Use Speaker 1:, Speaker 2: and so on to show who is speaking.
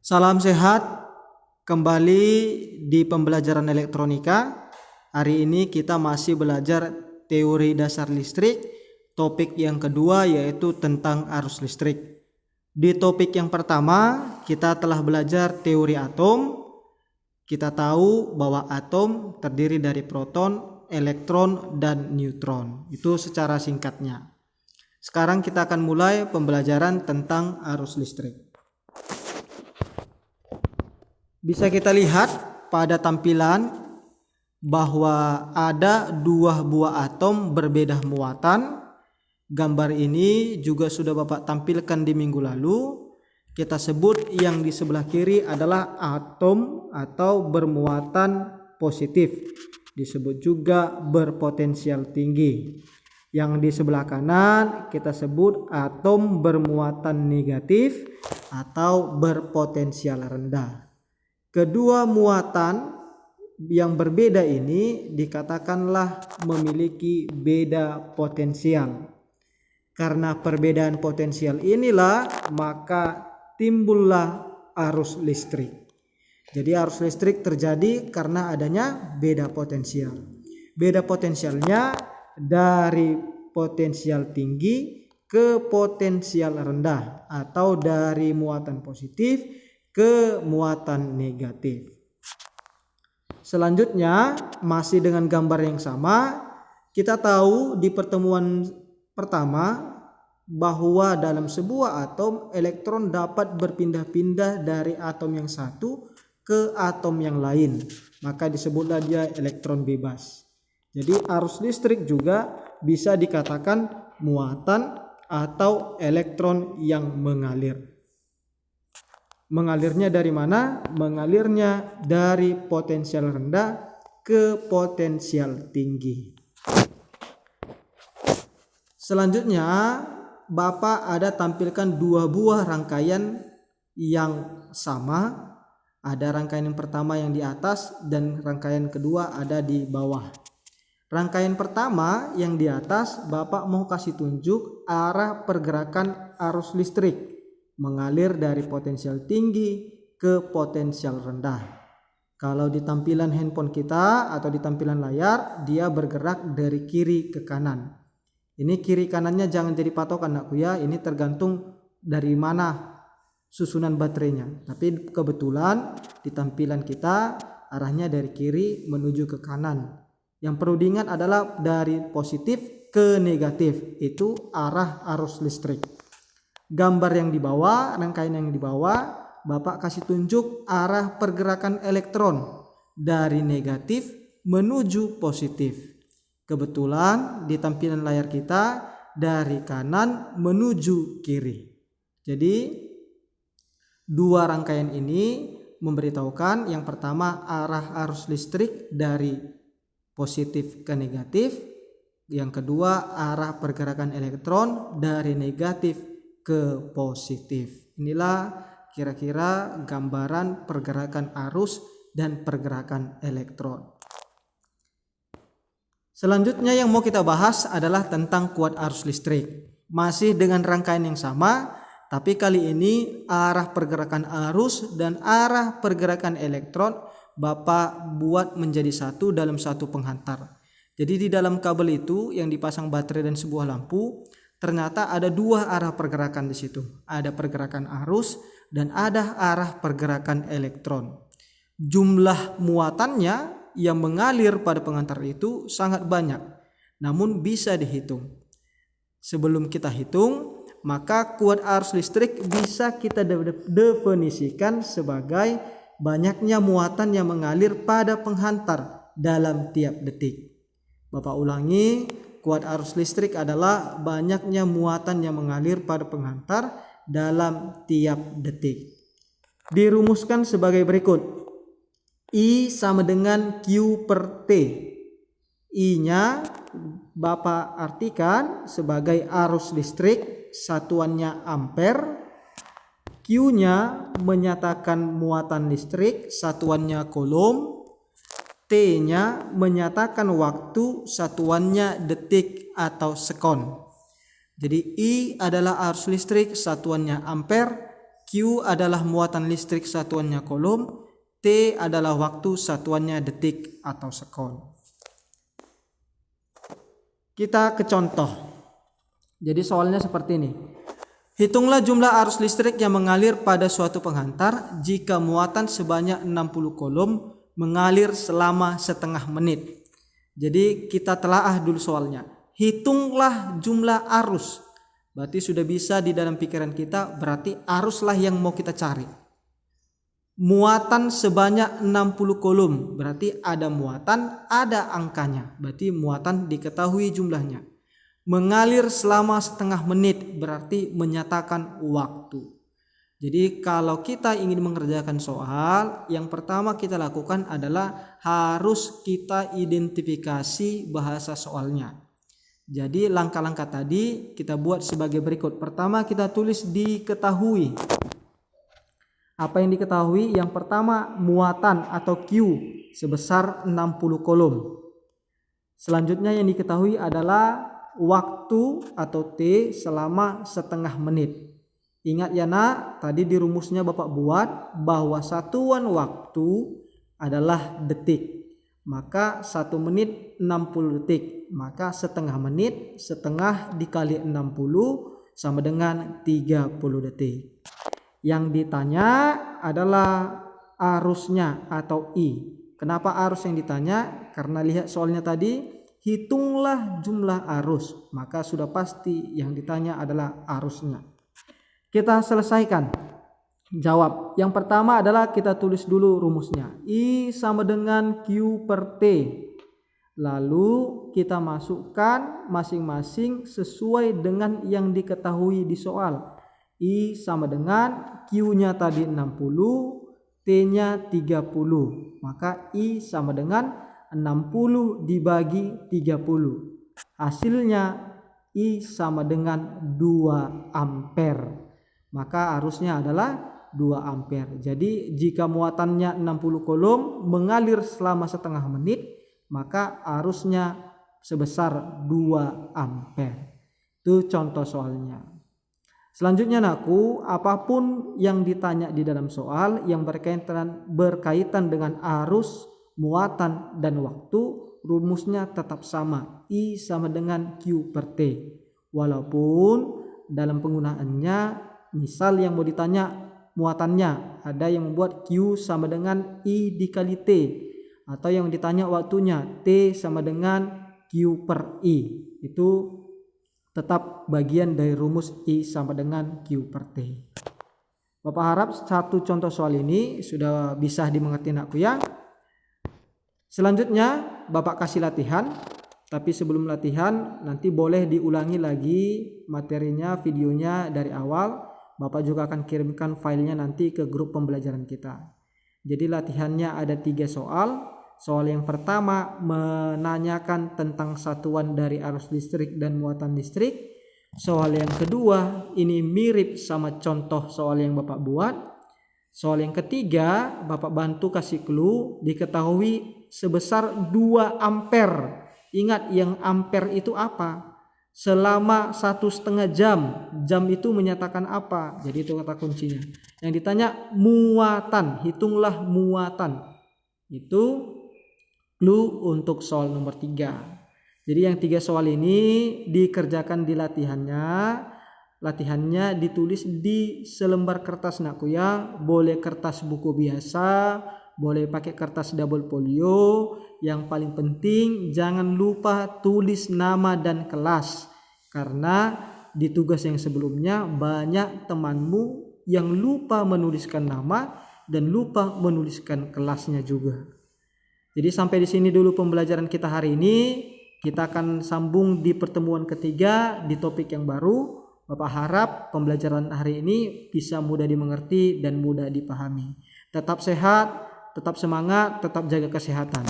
Speaker 1: Salam sehat, kembali di pembelajaran elektronika. Hari ini kita masih belajar teori dasar listrik. Topik yang kedua yaitu tentang arus listrik. Di topik yang pertama kita telah belajar teori atom. Kita tahu bahwa atom terdiri dari proton, elektron, dan neutron. Itu secara singkatnya. Sekarang kita akan mulai pembelajaran tentang arus listrik. Bisa kita lihat pada tampilan bahwa ada dua buah atom berbeda muatan. Gambar ini juga sudah Bapak tampilkan di minggu lalu. Kita sebut yang di sebelah kiri adalah atom atau bermuatan positif. Disebut juga berpotensial tinggi. Yang di sebelah kanan kita sebut atom bermuatan negatif atau berpotensial rendah. Kedua muatan yang berbeda ini dikatakanlah memiliki beda potensial. Karena perbedaan potensial inilah maka timbullah arus listrik. Jadi arus listrik terjadi karena adanya beda potensial. Beda potensialnya dari potensial tinggi ke potensial rendah atau dari muatan positif ke muatan negatif. Selanjutnya masih dengan gambar yang sama, kita tahu di pertemuan pertama bahwa dalam sebuah atom elektron dapat berpindah-pindah dari atom yang satu ke atom yang lain, maka disebutlah dia elektron bebas. Jadi arus listrik juga bisa dikatakan muatan atau elektron yang mengalir. Mengalirnya dari mana? Mengalirnya dari potensial rendah ke potensial tinggi. Selanjutnya, Bapak ada tampilkan dua buah rangkaian yang sama. Ada rangkaian yang pertama yang di atas dan rangkaian kedua ada di bawah. Rangkaian pertama yang di atas Bapak mau kasih tunjuk arah pergerakan arus listrik. Mengalir dari potensial tinggi ke potensial rendah. Kalau di tampilan handphone kita atau di tampilan layar, dia bergerak dari kiri ke kanan. Ini kiri kanannya jangan jadi patokan anakku ya, ini tergantung dari mana susunan baterainya. Tapi kebetulan di tampilan kita arahnya dari kiri menuju ke kanan. Yang perlu diingat adalah dari positif ke negatif, itu arah arus listrik. Gambar yang di bawah, rangkaian yang di bawah, Bapak kasih tunjuk arah pergerakan elektron dari negatif menuju positif. Kebetulan di tampilan layar kita dari kanan menuju kiri. Jadi dua rangkaian ini memberitahukan yang pertama arah arus listrik dari positif ke negatif, yang kedua arah pergerakan elektron dari negatif ke positif. Inilah kira-kira gambaran pergerakan arus dan pergerakan elektron. Selanjutnya yang mau kita bahas adalah tentang kuat arus listrik. Masih dengan rangkaian yang sama, tapi kali ini arah pergerakan arus dan arah pergerakan elektron Bapak buat menjadi satu dalam satu penghantar. Jadi di dalam kabel itu yang dipasang baterai dan sebuah lampu, ternyata ada dua arah pergerakan di situ. Ada pergerakan arus dan ada arah pergerakan elektron. Jumlah muatannya yang mengalir pada penghantar itu sangat banyak, namun bisa dihitung. Sebelum kita hitung, maka kuat arus listrik bisa kita definisikan sebagai banyaknya muatan yang mengalir pada penghantar dalam tiap detik. Bapak ulangi, kuat arus listrik adalah banyaknya muatan yang mengalir pada penghantar dalam tiap detik. Dirumuskan sebagai berikut. I sama dengan Q per T. I-nya Bapak artikan sebagai arus listrik, satuannya ampere. Q-nya menyatakan muatan listrik, satuannya coulomb. T-nya menyatakan waktu, satuannya detik atau sekon. Jadi I adalah arus listrik, satuannya ampere. Q adalah muatan listrik satuannya coulomb, T adalah waktu satuannya detik atau sekon. Kita ke contoh. Jadi soalnya seperti ini. Hitunglah jumlah arus listrik yang mengalir pada suatu penghantar jika muatan sebanyak 60 coulomb mengalir selama setengah menit. Jadi kita telaah dulu soalnya. Hitunglah jumlah arus. Berarti sudah bisa di dalam pikiran kita, berarti aruslah yang mau kita cari. Muatan sebanyak 60 coulomb, berarti ada muatan, ada angkanya. Berarti muatan diketahui jumlahnya. Mengalir selama setengah menit berarti menyatakan waktu. Jadi kalau kita ingin mengerjakan soal, yang pertama kita lakukan adalah harus kita identifikasi bahasa soalnya. Jadi langkah-langkah tadi kita buat sebagai berikut. Pertama kita tulis diketahui. Apa yang diketahui? Yang pertama muatan atau Q sebesar 60 coulomb. Selanjutnya yang diketahui adalah waktu atau T selama setengah menit. Ingat ya nak, tadi di rumusnya Bapak buat bahwa satuan waktu adalah detik. Maka 1 menit 60 detik. Maka setengah menit, setengah dikali 60 sama dengan 30 detik. Yang ditanya adalah arusnya atau I. Kenapa arus yang ditanya? Karena lihat soalnya tadi, hitunglah jumlah arus, maka sudah pasti yang ditanya adalah arusnya. Kita selesaikan. Jawab. Yang pertama adalah kita tulis dulu rumusnya. I sama dengan Q per T. Lalu kita masukkan masing-masing sesuai dengan yang diketahui di soal. I sama dengan Q-nya tadi 60, T-nya 30. Maka I sama dengan 60 dibagi 30. Hasilnya I sama dengan 2 ampere. Maka arusnya adalah 2 ampere. Jadi jika muatannya 60 coulomb mengalir selama setengah menit, maka arusnya sebesar 2 ampere. Itu contoh soalnya. Selanjutnya nakku, apapun yang ditanya di dalam soal yang berkaitan dengan arus, muatan dan waktu, rumusnya tetap sama. I sama dengan Q per T. Walaupun dalam penggunaannya, misal yang mau ditanya muatannya, ada yang membuat Q sama dengan I dikali T. Atau yang ditanya waktunya, T sama dengan Q per I. Itu tetap bagian dari rumus I sama dengan Q per T. Bapak harap satu contoh soal ini sudah bisa dimengerti nakku ya. Selanjutnya Bapak kasih latihan, tapi sebelum latihan nanti boleh diulangi lagi materinya, videonya dari awal. Bapak juga akan kirimkan filenya nanti ke grup pembelajaran kita. Jadi latihannya ada 3 soal. Soal yang pertama menanyakan tentang satuan dari arus listrik dan muatan listrik. Soal yang kedua ini mirip sama contoh soal yang Bapak buat. Soal yang ketiga Bapak bantu kasih clue, diketahui sebesar 2 ampere. Ingat yang ampere itu apa? Selama 1,5 jam. Jam itu menyatakan apa? Jadi itu kata kuncinya. Yang ditanya muatan, hitunglah muatan. Itu clue untuk soal nomor 3. Jadi yang 3 soal ini dikerjakan di latihannya. Latihannya ditulis di selembar kertas nakku ya. Boleh kertas buku biasa, boleh pakai kertas double folio. Yang paling penting jangan lupa tulis nama dan kelas. Karena di tugas yang sebelumnya banyak temanmu yang lupa menuliskan nama dan lupa menuliskan kelasnya juga. Jadi sampai di sini dulu pembelajaran kita hari ini. Kita akan sambung di pertemuan ketiga di topik yang baru. Bapak harap pembelajaran hari ini bisa mudah dimengerti dan mudah dipahami. Tetap sehat, tetap semangat, tetap jaga kesehatan.